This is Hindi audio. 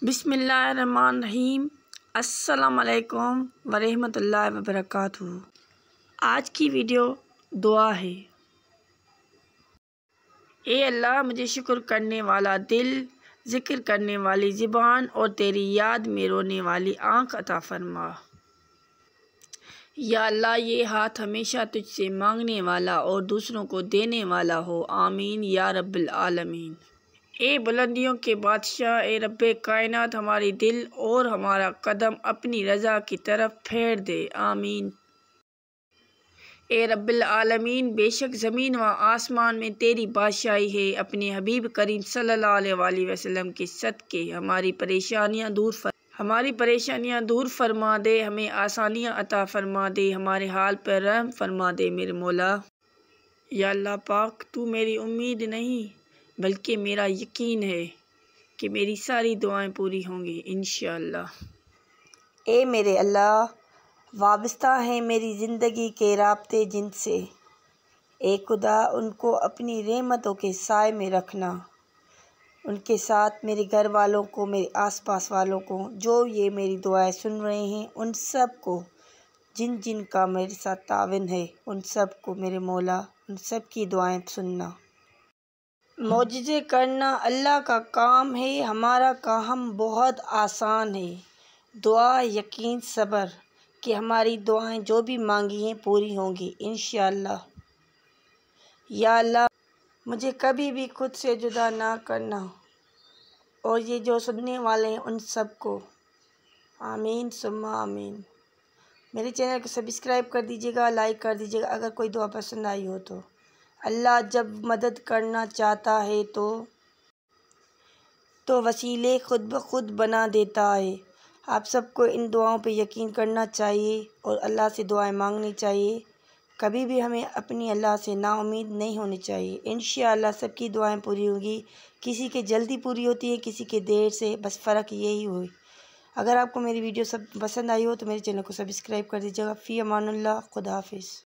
बिस्मिल्लाहिर्रहमानिर्रहीम। अस्सलाम वालेकुम वरहमतुल्लाहि वबरकातुहू। आज की वीडियो दुआ है। ए अल्लाह, मुझे शुक्र करने वाला दिल, ज़िक्र करने वाली ज़ुबान और तेरी याद में रोने वाली आँख अता फरमा। या अल्लाह, ये हाथ हमेशा तुझसे मांगने वाला और दूसरों को देने वाला हो। आमीन या रब्बिल आलमीन। ए बुलंदियों के बादशाह, ए रब्बे कायनात, हमारी दिल और हमारा कदम अपनी रज़ा की तरफ फेर दे। आमीन। ए रब्बिल आलमीन, बेशक ज़मीन व आसमान में तेरी बादशाही है। अपने हबीब करीम सल्लल्लाहु अलैहि वसल्लम के सदके हमारी परेशानियाँ दूर फरमा दे, हमें आसानियाँ अता फरमा दे, हमारे हाल पर रहम फरमा दे मेरे मौला। या अल्लाह पाक, तू मेरी उम्मीद नहीं बल्कि मेरा यकीन है कि मेरी सारी दुआएं पूरी होंगी इंशाअल्लाह। ए मेरे अल्लाह, वाबस्ता हैं मेरी ज़िंदगी के राब्ते जिनसे। ए खुदा, उनको अपनी रहमतों के साए में रखना। उनके साथ मेरे घर वालों को, मेरे आसपास वालों को, जो ये मेरी दुआएं सुन रहे हैं, उन सब को, जिन जिन का मेरे साथ तावन है, उन सब को मेरे मौला, उन सब की दुआएं सुनना। मौजिज़े करना अल्लाह का काम है, हमारा काम बहुत आसान है। दुआ, यकीन, सब्र कि हमारी दुआएं जो भी मांगी हैं पूरी होंगी इंशाअल्लाह। या अल्लाह, मुझे कभी भी खुद से जुदा ना करना और ये जो सुनने वाले हैं उन सब को। आमीन सुम्मा आमीन। मेरे चैनल को सब्सक्राइब कर दीजिएगा, लाइक कर दीजिएगा अगर कोई दुआ पसंद आई हो तो। अल्लाह जब मदद करना चाहता है तो वसीले खुद ब खुद बना देता है। आप सबको इन दुआओं पे यकीन करना चाहिए और अल्लाह से दुआएं मांगनी चाहिए। कभी भी हमें अपनी अल्लाह से नाउम्मीद नहीं होनी चाहिए। इंशाअल्लाह सबकी दुआएं पूरी होंगी। किसी के जल्दी पूरी होती है, किसी के देर से, बस फ़र्क यही हुई। अगर आपको मेरी वीडियो सब पसंद आई हो तो मेरे चैनल को सब्सक्राइब कर दीजिएगा। फ़ी अमानुल्लाह, खुदा हाफिज़।